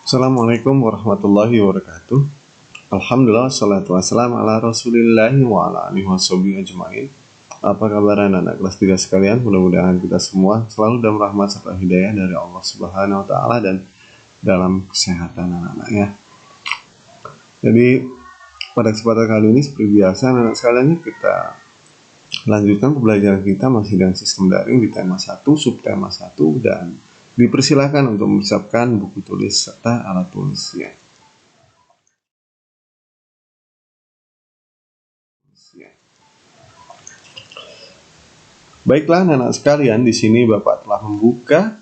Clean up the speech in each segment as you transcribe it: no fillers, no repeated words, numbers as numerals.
Assalamualaikum warahmatullahi wabarakatuh. Alhamdulillah, salatu wassalamu ala rasulillahi wa ala alihi washabihi ajma'in. Apa kabar anak-anak kelas 3 sekalian? Mudah-mudahan kita semua selalu dalam rahmat serta hidayah dari Allah Subhanahu wa taala dan dalam kesehatan anak-anak ya. Jadi pada kesempatan kali ini seperti biasa anak-anak sekalian, kita lanjutkan pembelajaran kita masih dengan sistem daring di tema 1, subtema 1, dan dipersilakan untuk mempersiapkan buku tulis serta alat tulisnya. Baiklah anak-anak sekalian, di sini Bapak telah membuka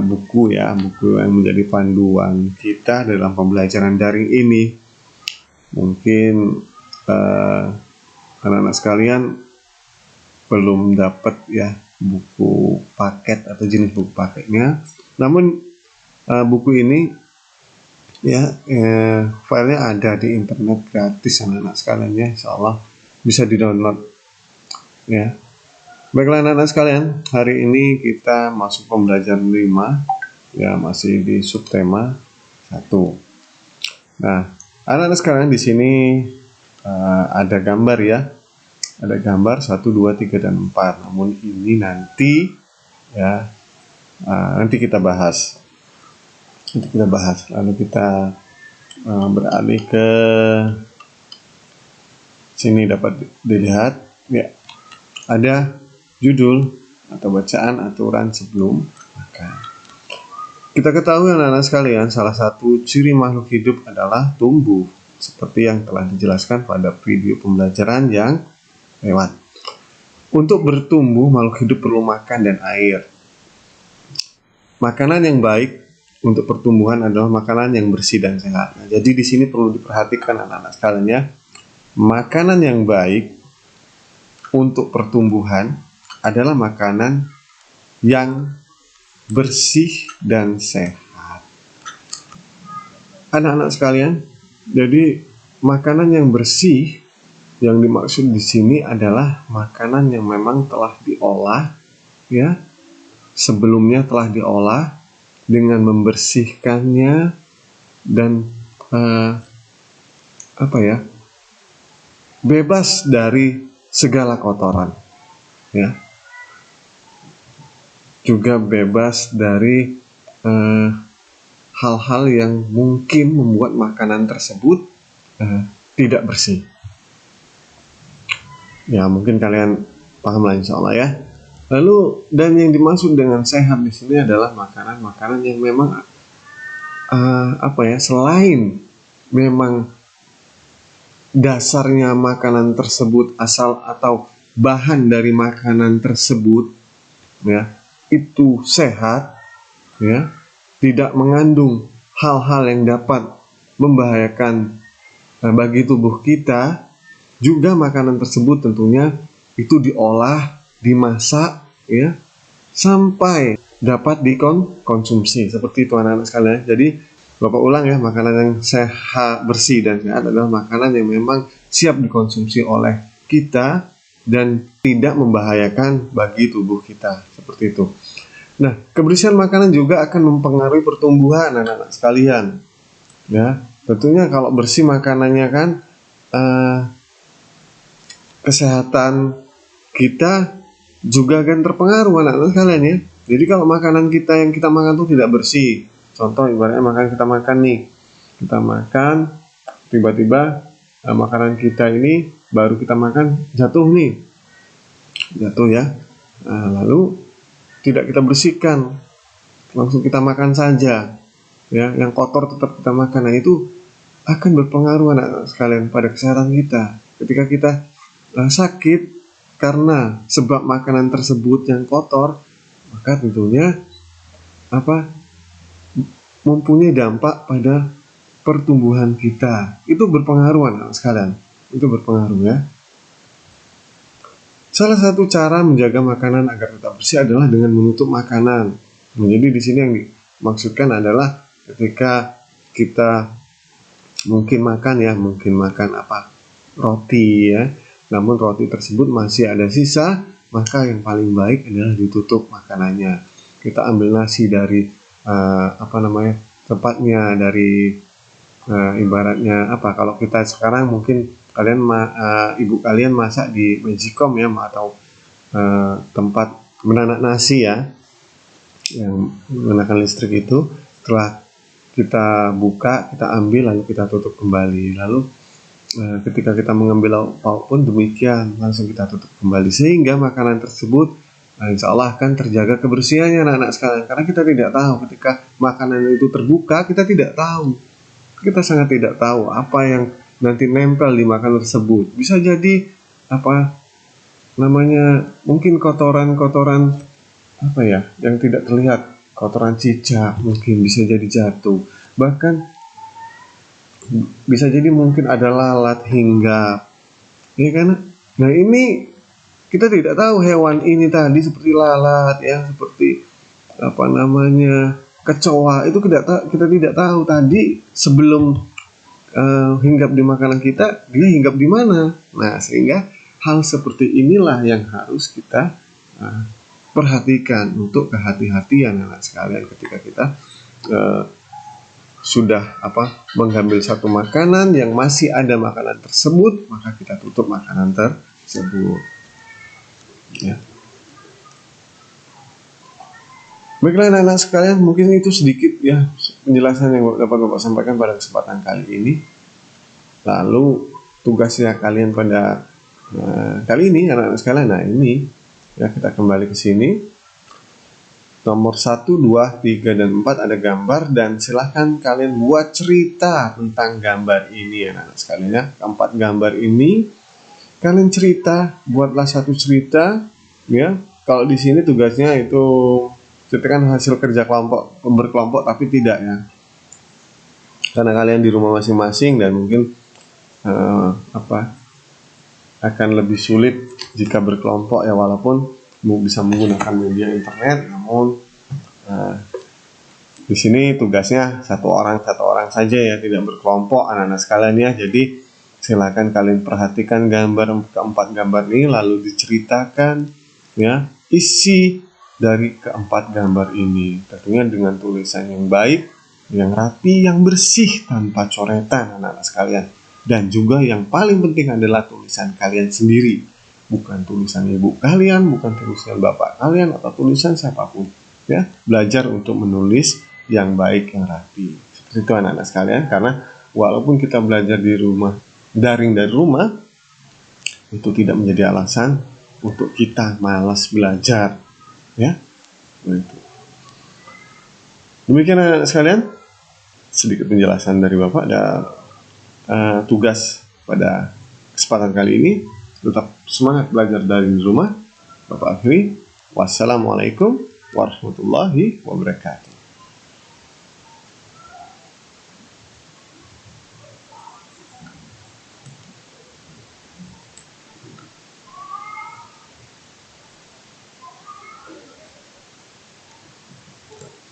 buku yang menjadi panduan kita dalam pembelajaran daring ini. Mungkin anak-anak sekalian belum dapat ya buku paket atau jenis buku paketnya. Namun buku ini ya filenya ada di internet gratis anak-anak sekalian ya, insyaallah bisa di-download ya. Baiklah anak-anak sekalian, hari ini kita masuk pembelajaran 5 ya, masih di subtema 1. Nah, anak-anak sekalian di sini ada gambar ya. Ada gambar 1, 2, 3, dan 4. Namun ini nanti ya nanti kita bahas. Lalu kita beralih ke sini, dapat dilihat ya. Ada judul atau bacaan aturan sebelum makan. Kita ketahui anak-anak sekalian, salah satu ciri makhluk hidup adalah tumbuh, seperti yang telah dijelaskan pada video pembelajaran yang lewat. Untuk bertumbuh, makhluk hidup perlu makan dan air. Makanan yang baik untuk pertumbuhan adalah makanan yang bersih dan sehat. Nah, jadi di sini perlu diperhatikan anak-anak sekalian ya. Makanan yang baik untuk pertumbuhan adalah makanan yang bersih dan sehat. Anak-anak sekalian, jadi makanan yang bersih yang dimaksud di sini adalah makanan yang memang telah diolah ya, sebelumnya telah diolah dengan membersihkannya dan bebas dari segala kotoran ya, juga bebas dari hal-hal yang mungkin membuat makanan tersebut tidak bersih. Ya, mungkin kalian paham lah insyaallah ya. Lalu, dan yang dimaksud dengan sehat di sini adalah makanan-makanan yang memang selain memang dasarnya makanan tersebut asal atau bahan dari makanan tersebut ya itu sehat ya, tidak mengandung hal-hal yang dapat membahayakan bagi tubuh kita. Juga makanan tersebut tentunya itu diolah, dimasak ya, sampai dapat dikonsumsi. Seperti itu anak-anak sekalian. Jadi Bapak ulang ya, makanan yang sehat, bersih dan sehat adalah makanan yang memang siap dikonsumsi oleh kita dan tidak membahayakan bagi tubuh kita. Seperti itu. Nah, kebersihan makanan juga akan mempengaruhi pertumbuhan anak-anak sekalian. Ya, tentunya kalau bersih makanannya kan kesehatan kita juga akan terpengaruh anak-anak sekalian ya. Jadi kalau makanan kita yang kita makan itu tidak bersih, contoh ibaratnya kita makan tiba-tiba makanan kita ini baru kita makan jatuh ya, lalu tidak kita bersihkan, langsung kita makan saja ya, yang kotor tetap kita makan. Nah, itu akan berpengaruh anak-anak sekalian pada kesehatan kita. Ketika kita sakit karena sebab makanan tersebut yang kotor, maka tentunya mempunyai dampak pada pertumbuhan kita. Itu berpengaruh anak sekalian, itu berpengaruh ya. Salah satu cara menjaga makanan agar tetap bersih adalah dengan menutup makanan. Jadi di sini yang dimaksudkan adalah ketika kita mungkin makan roti ya, namun roti tersebut masih ada sisa, maka yang paling baik adalah ditutup makanannya. Kita ambil nasi dari tepatnya dari ibaratnya apa, kalau kita sekarang mungkin kalian ibu kalian masak di Magicom ya, atau tempat menanak nasi ya yang menggunakan listrik itu. Setelah kita buka, kita ambil, lalu kita tutup kembali. Lalu ketika kita mengambil lauk pun demikian, langsung kita tutup kembali, sehingga makanan tersebut insya Allah akan terjaga kebersihannya anak-anak sekalian. Karena kita tidak tahu ketika makanan itu terbuka, kita tidak tahu, kita sangat tidak tahu apa yang nanti nempel di makanan tersebut. Bisa jadi apa namanya, mungkin kotoran-kotoran apa ya yang tidak terlihat, kotoran cicak mungkin bisa jadi jatuh, bahkan bisa jadi mungkin ada lalat hinggap, ya kan? Nah ini kita tidak tahu hewan ini tadi seperti lalat ya, seperti apa namanya kecoa, itu kita tidak tahu tadi sebelum hinggap di makanan kita, dia hinggap di mana. Nah sehingga hal seperti inilah yang harus kita perhatikan untuk kehati-hatian anak sekalian ketika kita sudah mengambil satu makanan yang masih ada makanan tersebut, maka kita tutup makanan tersebut ya. Baiklah anak-anak sekalian, mungkin itu sedikit ya penjelasan yang dapat Bapak sampaikan pada kesempatan kali ini. Lalu tugasnya kalian pada kali ini anak-anak sekalian, nah ini ya, kita kembali ke sini. Nomor 1, 2, 3, dan 4 ada gambar, dan silahkan kalian buat cerita tentang gambar ini anak-anak sekalian ya. Keempat gambar ini kalian cerita, buatlah satu cerita ya. Kalau di sini tugasnya itu ceritakan hasil kerja kelompok, berkelompok, tapi tidak ya, karena kalian di rumah masing-masing dan mungkin akan lebih sulit jika berkelompok ya, walaupun bisa menggunakan media internet, namun di sini tugasnya satu orang saja ya, tidak berkelompok anak-anak sekalian ya. Jadi silakan kalian perhatikan keempat gambar ini, lalu diceritakan ya isi dari keempat gambar ini, tentunya dengan tulisan yang baik, yang rapi, yang bersih, tanpa coretan anak-anak sekalian. Dan juga yang paling penting adalah tulisan kalian sendiri, bukan tulisan ibu kalian, bukan tulisan bapak kalian, atau tulisan siapapun ya. Belajar untuk menulis yang baik, yang rapi, seperti itu anak-anak sekalian. Karena walaupun kita belajar di rumah, daring dari rumah, itu tidak menjadi alasan untuk kita malas belajar ya. Begitu. Demikian anak-anak sekalian, sedikit penjelasan dari Bapak dan tugas pada kesempatan kali ini. Tetap semangat belajar dari rumah. Bapak akhiri, wassalamualaikum warahmatullahi wabarakatuh.